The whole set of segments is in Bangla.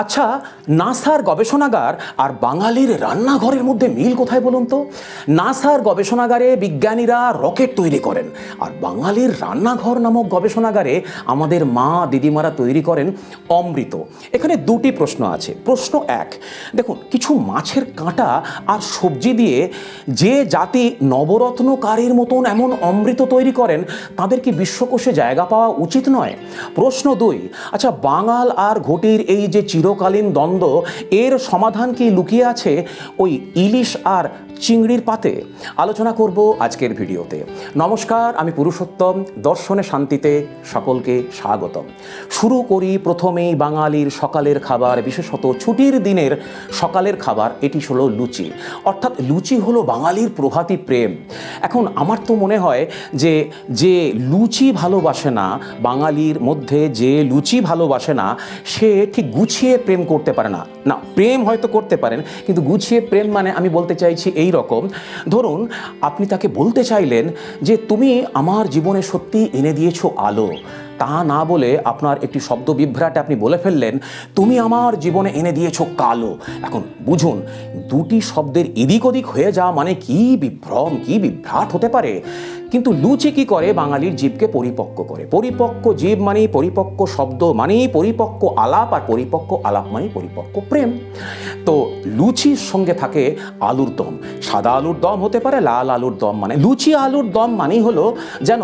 আচ্ছা, নাসার গবেষণাগার আর বাঙালির রান্নাঘরের মধ্যে মিল কোথায় বলুন তো? নাসার গবেষণাগারে বিজ্ঞানীরা রকেট তৈরি করেন, আর বাঙালির রান্নাঘর নামক গবেষণাগারে আমাদের মা দিদিমারা তৈরি করেন অমৃত। এখানে দুটি প্রশ্ন আছে। প্রশ্ন এক, দেখুন, কিছু মাছের কাঁটা আর সবজি দিয়ে যে জাতি নবরত্ন কারির মতন এমন অমৃত তৈরি করেন, তাদের কি বিশ্বকোষে জায়গা পাওয়া উচিত নয়? প্রশ্ন দুই, আচ্ছা, বাঙাল আর ঘটির এই যে চিরকালীন দ্বন্দ্ব, এর সমাধান কি লুকিয়ে আছে ওই ইলিশ আর চিংড়ির পাতে? আলোচনা করব আজকের ভিডিওতে। নমস্কার, আমি পুরুষোত্তম, দর্শনে শান্তিতে সকলকে স্বাগতম। শুরু করি প্রথমেই বাঙালির সকালের খাবার, বিশেষত ছুটির দিনের সকালের খাবার। এটি হলো লুচি, অর্থাৎ লুচি হলো বাঙালির প্রভাতী প্রেম। এখন আমার তো মনে হয় যে যে লুচি ভালোবাসে না, বাঙালির মধ্যে যে লুচি ভালোবাসে না, সে ঠিক গুছিয়ে প্রেম করতে পারে না। না, প্রেম হয়তো করতে পারেন, কিন্তু গুছিয়ে প্রেম মানে আমি বলতে চাইছি এই রকম, ধরুন আপনি তাকে বলতে চাইলেন যে তুমি আমার জীবনে সত্যি এনে দিয়েছো আলো, তা না বলে আপনার একটি শব্দ বিভ্রাটে আপনি বলে ফেললেন তুমি আমার জীবনে এনে দিয়েছো কালো। এখন বুঝুন, দুটি শব্দের এদিক ওদিক হয়ে যাওয়া মানে কি বিভ্রম, কি বিভ্রাট হতে পারে। কিন্তু লুচি কি করে? বাঙালির জীবকে পরিপক্ক করে। পরিপক্ক জীব মানেই পরিপক্ক শব্দ, মানেই পরিপক্ক আলাপ, আর পরিপক্ক আলাপ মানেই পরিপক্ক প্রেম। তো লুচির সঙ্গে থাকে আলুর দম। সাদা আলুর দম হতে পারে, লাল আলুর দম, মানে লুচি আলুর দম মানেই হলো যেন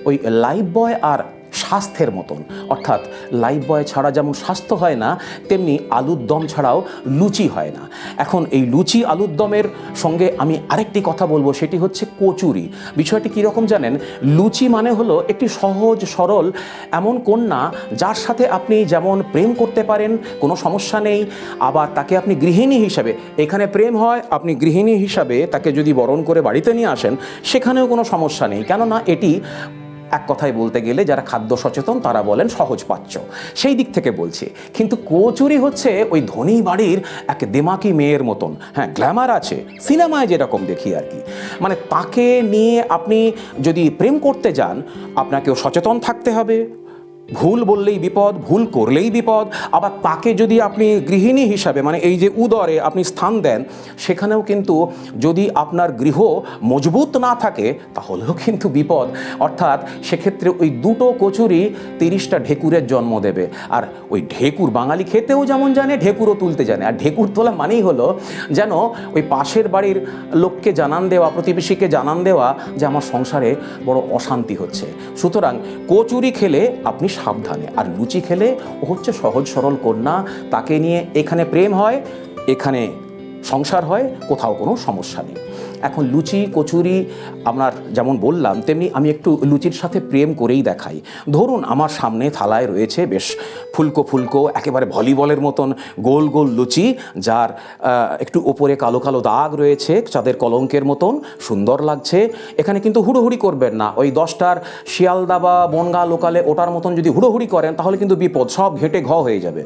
ওই লাইফ বয় আর স্বাস্থ্যের মতন। অর্থাৎ লাইফ বয় ছাড়া যেমন স্বাস্থ্য হয় না, তেমনি আলুর দম ছাড়াও লুচি হয় না। এখন এই লুচি আলুর দমের সঙ্গে আমি আরেকটি কথা বলবো, সেটি হচ্ছে কচুরি। বিষয়টি কীরকম জানেন? লুচি মানে হলো একটি সহজ সরল এমন কন্যা, যার সাথে আপনি যেমন প্রেম করতে পারেন, কোনো সমস্যা নেই, আবার তাকে আপনি গৃহিণী হিসাবে, এখানে প্রেম হয়, আপনি গৃহিণী হিসাবে তাকে যদি বরণ করে বাড়িতে নিয়ে আসেন, সেখানেও কোনো সমস্যা নেই। কেননা এটি এক কথায় বলতে গেলে যারা খাদ্য সচেতন তারা বলেন সহজপাচ্য, সেই দিক থেকে বলছি। কিন্তু কচুরি হচ্ছে ওই ধনী বাড়ির এক দেমাকি মেয়ের মতন। হ্যাঁ, গ্ল্যামার আছে, সিনেমায় যেরকম দেখি আর কি। মানে তাকে নিয়ে আপনি যদি প্রেম করতে যান, আপনাকেও সচেতন থাকতে হবে। ভুল বললেই বিপদ, ভুল করলেই বিপদ। আবার তাকে যদি আপনি গৃহিণী হিসাবে, মানে এই যে উদরে আপনি স্থান দেন, সেখানেও কিন্তু যদি আপনার গৃহ মজবুত না থাকে, তাহলেও কিন্তু বিপদ। অর্থাৎ সেক্ষেত্রে ওই দুটো কচুরি 30টা ঢেকুরের জন্ম দেবে। আর ওই ঢেকুর বাঙালি খেতেও যেমন জানে, ঢেকুরও তুলতে জানে। আর ঢেকুর তোলা মানেই হলো যেন ওই পাশের বাড়ির লোককে জানান দেওয়া, প্রতিবেশীকে জানান দেওয়া যে আমার সংসারে বড় অশান্তি হচ্ছে। সুতরাং কচুরি খেলে আপনি সাবধানে। আর লুচি খেলে ও হচ্ছে সহজ সরল কন্যা, তাকে নিয়ে এখানে প্রেম হয়, এখানে সংসার হয়, কোথাও কোনো সমস্যা নেই। এখন লুচি কচুরি আপনার যেমন বললাম, তেমনি আমি একটু লুচির সাথে প্রেম করেই দেখাই। ধরুন আমার সামনে থালায় রয়েছে বেশ ফুলকো ফুলকো, একেবারে ভলিবলের মতন গোল গোল লুচি, যার একটু ওপরে কালো কালো দাগ রয়েছে, চাঁদের কলঙ্কের মতন সুন্দর লাগছে। এখানে কিন্তু হুড়োহুড়ি করবেন না। ওই 10টার শিয়ালদা বা বনগা লোকালে ওটার মতন যদি হুড়োহুড়ি করেন, তাহলে কিন্তু বিপদ, সব ঘেঁটে ঘ হয়ে যাবে।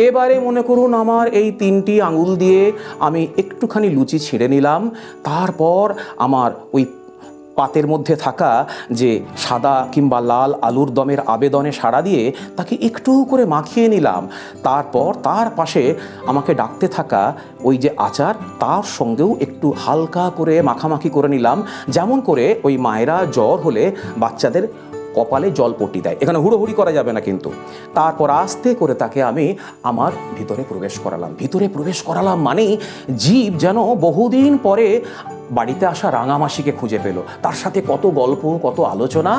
এবারে মনে করুন আমার এই 3টি আঙুল দিয়ে আমি একটুখানি লুচি ছিঁড়ে নিলাম, তারপর আমার ওই পাতের মধ্যে থাকা যে সাদা কিংবা লাল আলুর দমের আবেদনে সাড়া দিয়ে তাকে একটু করে মাখিয়ে নিলাম। তারপর তার পাশে আমাকে ডাকতে থাকা ওই যে আচার, তার সঙ্গেও একটু হালকা করে মাখামাখি করে নিলাম, যেমন করে ওই মায়েরা জ্বর হলে বাচ্চাদের কপালে জল পট্টি দেয়। এখানে হুড়োহুড়ি করা যাবে না কিন্তু। তারপর আস্তে করে তাকে আমি আমার ভিতরে প্রবেশ করালাম। ভিতরে প্রবেশ করালাম মানেই জীব যেন বহুদিন পরে বাড়িতে আসা রাঙামাসিকে খুঁজে পেল। তার সাথে কত গল্প, কত আলোচনা।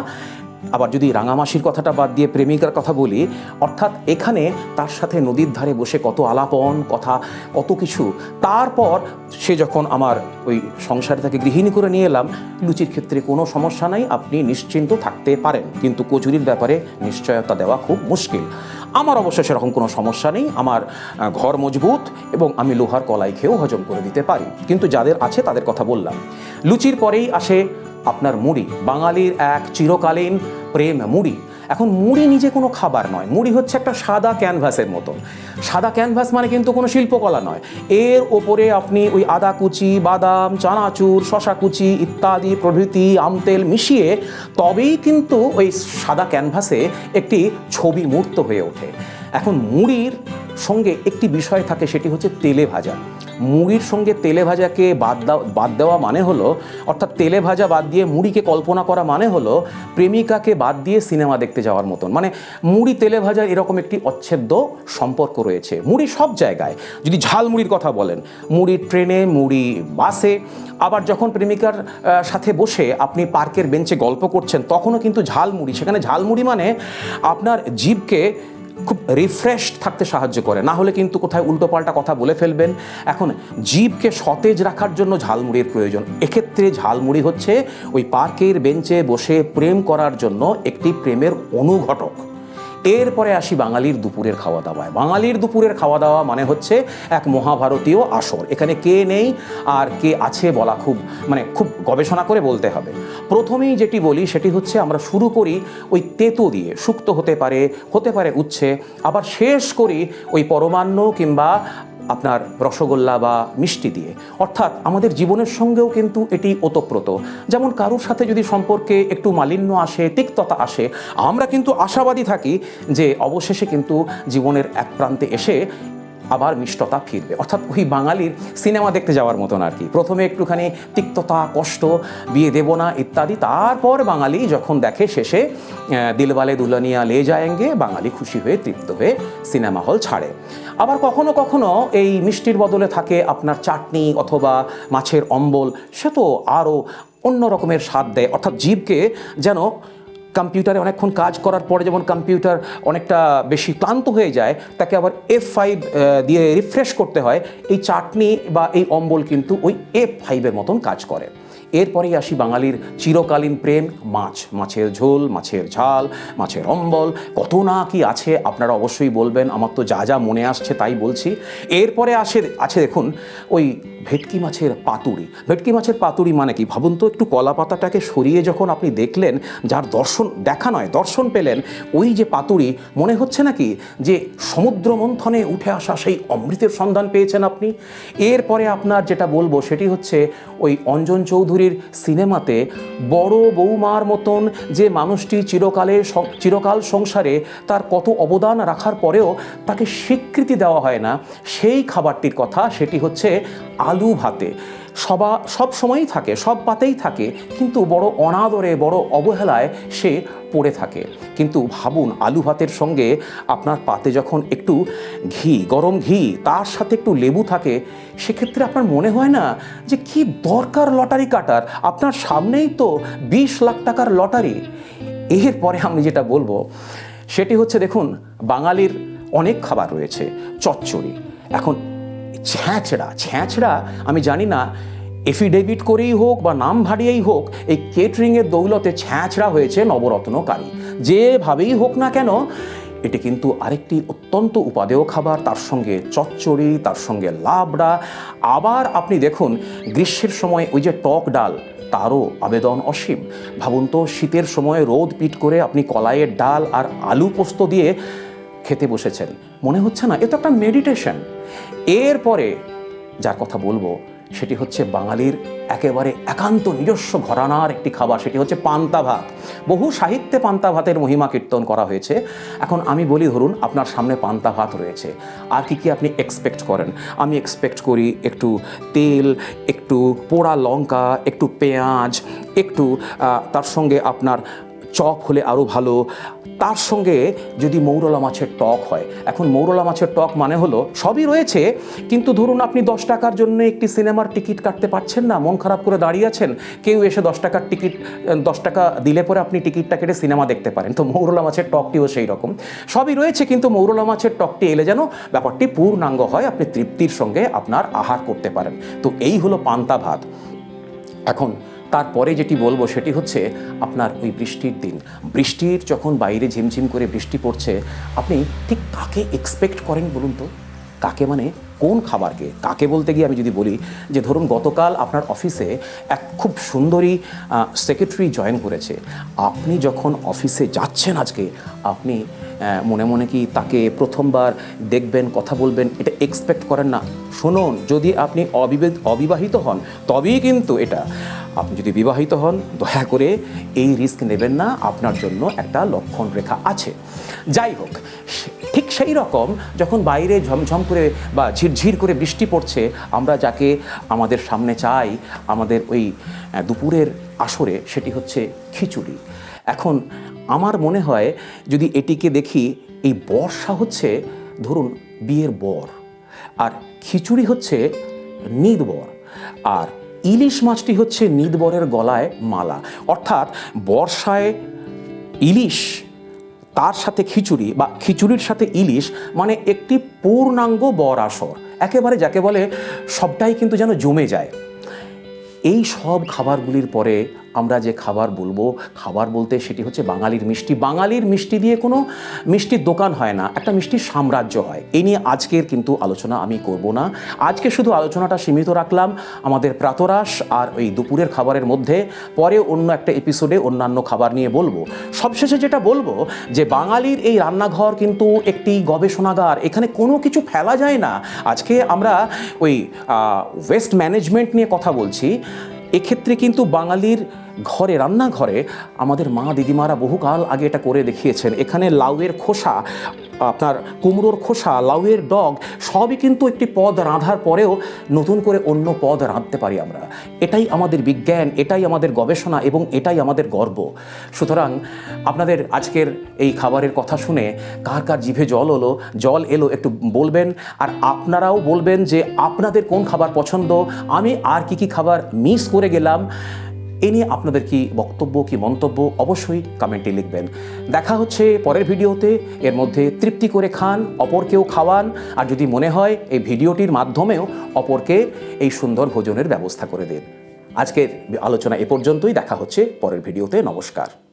আবার যদি রাঙামাসির কথাটা বাদ দিয়ে প্রেমিকার কথা বলি, অর্থাৎ এখানে তার সাথে নদীর ধারে বসে কত আলাপন কথা, কত কিছু। তারপর সে যখন আমার ওই সংসারে তাকে গৃহিণী করে নিয়ে এলাম, লুচির ক্ষেত্রে কোনো সমস্যা নাই, আপনি নিশ্চিন্ত থাকতে পারেন। কিন্তু কচুরির ব্যাপারে নিশ্চয়তা দেওয়া খুব মুশকিল। আমার অবশ্য সেরকম কোনো সমস্যা নেই, আমার ঘর মজবুত এবং আমি লোহার কলাই খেয়েও হজম করে দিতে পারি। কিন্তু যাদের আছে তাদের কথা বললাম। লুচির পরেই আসে আপনার মুড়ি, বাঙালির এক চিরকালীন প্রেম মুড়ি। এখন মুড়ি নিজে কোনো খাবার নয়, মুড়ি হচ্ছে একটা সাদা ক্যানভাসের মতন। সাদা ক্যানভাস মানে কিন্তু কোনো শিল্পকলা নয়। এর ওপরে আপনি ওই আদা কুচি, বাদাম, চানাচুর, শশা কুচি ইত্যাদি প্রভৃতি আমতেল মিশিয়ে তবেই কিন্তু ওই সাদা ক্যানভাসে একটি ছবি মূর্ত হয়ে ওঠে। এখন মুড়ির সঙ্গে একটি বিষয় থাকে, সেটি হচ্ছে তেলে ভাজা। মুড়ির সঙ্গে তেলে ভাজাকে বাদ দেওয়া মানে হলো, অর্থাৎ তেলে ভাজা বাদ দিয়ে মুড়িকে কল্পনা করা মানে হলো প্রেমিকাকে বাদ দিয়ে সিনেমা দেখতে যাওয়ার মতন। মানে মুড়ি তেলে ভাজা এরকম একটি অচ্ছেদ্য সম্পর্ক রয়েছে। মুড়ি সব জায়গায়, যদি ঝালমুড়ির কথা বলেন, মুড়ি ট্রেনে, মুড়ি বাসে, আবার যখন প্রেমিকার সাথে বসে আপনি পার্কের বেঞ্চে গল্প করছেন তখনও কিন্তু ঝালমুড়ি। সেখানে ঝালমুড়ি মানে আপনার জিভকে খুব রিফ্রেশড থাকতে সাহায্য করে, না হলে কিন্তু কোথায় উল্টোপাল্টা কথা বলে ফেলবেন। এখন জিভকে সতেজ রাখার জন্য ঝালমুড়ির প্রয়োজন। এক্ষেত্রে ঝালমুড়ি হচ্ছে ওই পার্কের বেঞ্চে বসে প্রেম করার জন্য একটি প্রেমের অনুঘটক। এরপরে আসি বাঙালির দুপুরের খাওয়া দাওয়ায়। বাঙালির দুপুরের খাওয়া দাওয়া মানে হচ্ছে এক মহাভারতীয় আসর। এখানে কে নেই আর কে আছে বলা খুব গবেষণা করে বলতে হবে। প্রথমেই যেটি বলি সেটি হচ্ছে আমরা শুরু করি ওই তেতো দিয়ে, শুক্তো হতে পারে উচ্ছে, আবার শেষ করি ওই পরমান্ন কিংবা আপনার রসগোল্লা বা মিষ্টি দিয়ে। অর্থাৎ আমাদের জীবনের সঙ্গেও কিন্তু এটি ওতপ্রোত। যেমন কারোর সাথে যদি সম্পর্কে একটু মালিন্য আসে, তিক্ততা আসে, আমরা কিন্তু আশাবাদী থাকি যে অবশেষে কিন্তু জীবনের এক প্রান্তে এসে আবার মিষ্টতা ফিরবে। অর্থাৎ ওই বাঙালির সিনেমা দেখতে যাওয়ার মতন আর কি। প্রথমে একটুখানি তিক্ততা, কষ্ট, বিয়ে দেব না ইত্যাদি, তারপর বাঙালি যখন দেখে শেষে দিলওয়ালে দুলহানিয়া লে যায়েঙ্গে, বাঙালি খুশি হয়ে তৃপ্ত হয়ে সিনেমা হল ছাড়ে। আবার কখনো কখনো এই মিষ্টির বদলে থাকে আপনার চাটনি অথবা মাছের অম্বল, সে তো আরও অন্য রকমের স্বাদ দেয়। অর্থাৎ জীবকে যেন কম্পিউটারে অনেকক্ষণ কাজ করার পরে যেমন কম্পিউটার অনেকটা বেশি ক্লান্ত হয়ে যায়, তাকে আবার F5 দিয়ে রিফ্রেশ করতে হয়, এই চাটনি বা এই অম্বল কিন্তু ওই F5-এর মতন কাজ করে। এরপরেই আসি বাঙালির চিরকালীন প্রেম, মাছের ঝোল, মাছের ঝাল, মাছের অম্বল, কত না কি আছে, আপনারা অবশ্যই বলবেন। আমার তো যা যা মনে আসছে তাই বলছি। এরপরে আছে দেখুন ওই ভেটকি মাছের পাতুরি। ভেটকি মাছের পাতুরি মানে কি ভাবুন তো, একটু কলা পাতাটাকে সরিয়ে যখন আপনি দেখলেন, যার দর্শন পেলেন, ওই যে পাতুরি, মনে হচ্ছে নাকি যে সমুদ্র মন্থনে উঠে আসা সেই অমৃতের সন্ধান পেয়েছেন আপনি। এরপরে আপনার যেটা বলবো সেটি হচ্ছে ওই অঞ্জন চৌধুরীর সিনেমাতে বড় বৌমার মতন যে মানুষটি চিরকাল সংসারে তার কত অবদান রাখার পরেও তাকে স্বীকৃতি দেওয়া হয় না, সেই খাবারটির কথা। সেটি হচ্ছে আলু ভাতে। সব সময়ই থাকে, সব পাতেই থাকে, কিন্তু বড় অনাদরে, বড় অবহেলায় সে পড়ে থাকে। কিন্তু ভাবুন, আলু ভাতের সঙ্গে আপনার পাতে যখন একটু গরম ঘি, তার সাথে একটু লেবু থাকে, সেক্ষেত্রে আপনার মনে হয় না যে কি দরকার লটারি কাটার, আপনার সামনেই তো 20 লাখ টাকার লটারি। এরপরে আমি যেটা বলবো সেটি হচ্ছে বাঙালির অনেক খাবার রয়েছে। চচ্চড়ি। এখন ছ্যাঁচড়া আমি জানি না, এফিডেভিট করেই হোক বা নাম ভারিয়েই হোক, এই কেটারিংয়ের দৌলতে ছ্যাঁচড়া হয়েছে নবরত্ন কারি। যেভাবেই হোক না কেন, এটি কিন্তু আরেকটি অত্যন্ত উপাদেয় খাবার। তার সঙ্গে চচ্চড়ি, তার সঙ্গে লাবড়া। আবার আপনি দেখুন গ্রীষ্মের সময় ওই যে টক ডাল, তারও আবেদন অসীম। ভাবুন তো, শীতের সময় রোদ পিট করে আপনি কলাইয়ের ডাল আর আলু পোস্ত দিয়ে খেতে বসেছেন, মনে হচ্ছে না এ তো একটা মেডিটেশন। এরপরে যার কথা বলবো সেটি হচ্ছে বাঙালির একেবারে একান্ত নিজস্ব ঘরানার একটি খাবার, সেটি হচ্ছে পান্তা ভাত। বহু সাহিত্যে পান্তা ভাতের মহিমা কীর্তন করা হয়েছে। এখন আমি বলি, ধরুন আপনার সামনে পান্তা ভাত রয়েছে, আর কি আপনি এক্সপেক্ট করেন? আমি এক্সপেক্ট করি একটু তেল, একটু পোড়া লঙ্কা, একটু পেঁয়াজ, একটু তার সঙ্গে আপনার চপ হলে আরও ভালো, তার সঙ্গে যদি মৌরলা মাছের টক হয়। এখন মৌরলা মাছের টক মানে হলো সবই রয়েছে, কিন্তু ধরুন আপনি 10 টাকার জন্য একটি সিনেমার টিকিট কাটতে পারছেন না, মন খারাপ করে দাঁড়িয়ে আছেন, কেউ এসে 10 টাকা দিলে পরে আপনি টিকিটটা কেটে সিনেমা দেখতে পারেন। তো মৌরলা মাছের টকটিও সেই রকম, সবই রয়েছে, কিন্তু মৌরলা মাছের টকটি এলে যেন ব্যাপারটি পূর্ণাঙ্গ হয়, আপনি তৃপ্তির সঙ্গে আপনার আহার করতে পারেন। তো এই হলো পান্তা ভাত। এখন তারপরে যেটি বলবো সেটি হচ্ছে আপনার ওই বৃষ্টির দিন, বৃষ্টির যখন বাইরে ঝিমঝিম করে বৃষ্টি পড়ছে, আপনি ঠিক কাকে এক্সপেক্ট করেন বলুন তো? কাকে মানে কোন খাবারকে? কাকে বলতে গিয়ে আমি যদি বলি যে ধরুন গতকাল আপনার অফিসে এক খুব সুন্দরী সেক্রেটারি জয়েন করেছে, আপনি যখন অফিসে যাচ্ছেন আজকে, আপনি মনে মনে কি তাকে প্রথমবার দেখবেন, কথা বলবেন, এটা এক্সপেক্ট করেন না? শুনুন, যদি আপনি অবিবাহিত হন তবেই কিন্তু এটা। আপনি যদি বিবাহিত হন, দয়া করে এই রিস্ক নেবেন না, আপনার জন্য একটা লক্ষণ রেখা আছে। যাই হোক, ঠিক সেই রকম যখন বাইরে ঝমঝম করে বা ঝিরঝির করে বৃষ্টি পড়ছে, আমরা যাকে আমাদের সামনে চাই আমাদের ওই দুপুরের আসরে, সেটি হচ্ছে খিচুড়ি। এখন আমার মনে হয় যদি এটিকে দেখি, এই বর্ষা হচ্ছে ধরুন বিয়ের বর, আর খিচুড়ি হচ্ছে নিদবর, আর ইলিশ মাছটি হচ্ছে নিদবরের গলায় মালা। অর্থাৎ বর্ষায় ইলিশ, তার সাথে খিচুড়ি বা খিচুড়ির সাথে ইলিশ, মানে একটি পূর্ণাঙ্গ বর আসর, একেবারে যাকে বলে সবটাই কিন্তু যেন জমে যায়। এই সব খাবারগুলির পরে আমরা যে খাবার বলবো, খাবার বলতে সেটি হচ্ছে বাঙালির মিষ্টি। বাঙালির মিষ্টি দিয়ে কোনো মিষ্টির দোকান হয় না, একটা মিষ্টির সাম্রাজ্য হয়। এই নিয়ে আজকের কিন্তু আলোচনা আমি করব না। আজকে শুধু আলোচনাটা সীমিত রাখলাম আমাদের প্রাতরাশ আর ওই দুপুরের খাবারের মধ্যে। পরে অন্য একটা এপিসোডে অন্যান্য খাবার নিয়ে বলবো। সবশেষে যেটা বলবো যে বাঙালির এই রান্নাঘর কিন্তু একটি গবেষণাগার, এখানে কোনো কিছু ফেলা যায় না। আজকে আমরা ওই ওয়েস্ট ম্যানেজমেন্ট নিয়ে কথা বলছি, এক্ষেত্রে কিন্তু বাঙালির ঘরে, রান্নাঘরে আমাদের মা দিদিমারা বহুকাল আগে এটা করে দেখিয়েছেন। এখানে লাউয়ের খোসা, আপনার কুমড়োর খোসা, লাউয়ের ডগ সবই কিন্তু একটি পদ রাঁধার পরেও নতুন করে অন্য পদ রাঁধতে পারি আমরা। এটাই আমাদের বিজ্ঞান, এটাই আমাদের গবেষণা এবং এটাই আমাদের গর্ব। সুতরাং আপনাদের আজকের এই খাবারের কথা শুনে কার কার জিভে জল এলো একটু বলবেন, আর আপনারাও বলবেন যে আপনাদের কোন খাবার পছন্দ, আমি আর কি খাবার মিস করে গেলাম। এ নিয়ে আপনাদের কি বক্তব্য, কি মন্তব্য অবশ্যই কমেন্টে লিখবেন। দেখা হচ্ছে পরের ভিডিওতে। এর মধ্যে তৃপ্তি করে খান, অপরকেও খাওয়ান, আর যদি মনে হয় এই ভিডিওটির মাধ্যমেও অপরকে এই সুন্দর ভোজনের ব্যবস্থা করে দিন। আজকের আলোচনা এ পর্যন্তই। দেখা হচ্ছে পরের ভিডিওতে। নমস্কার।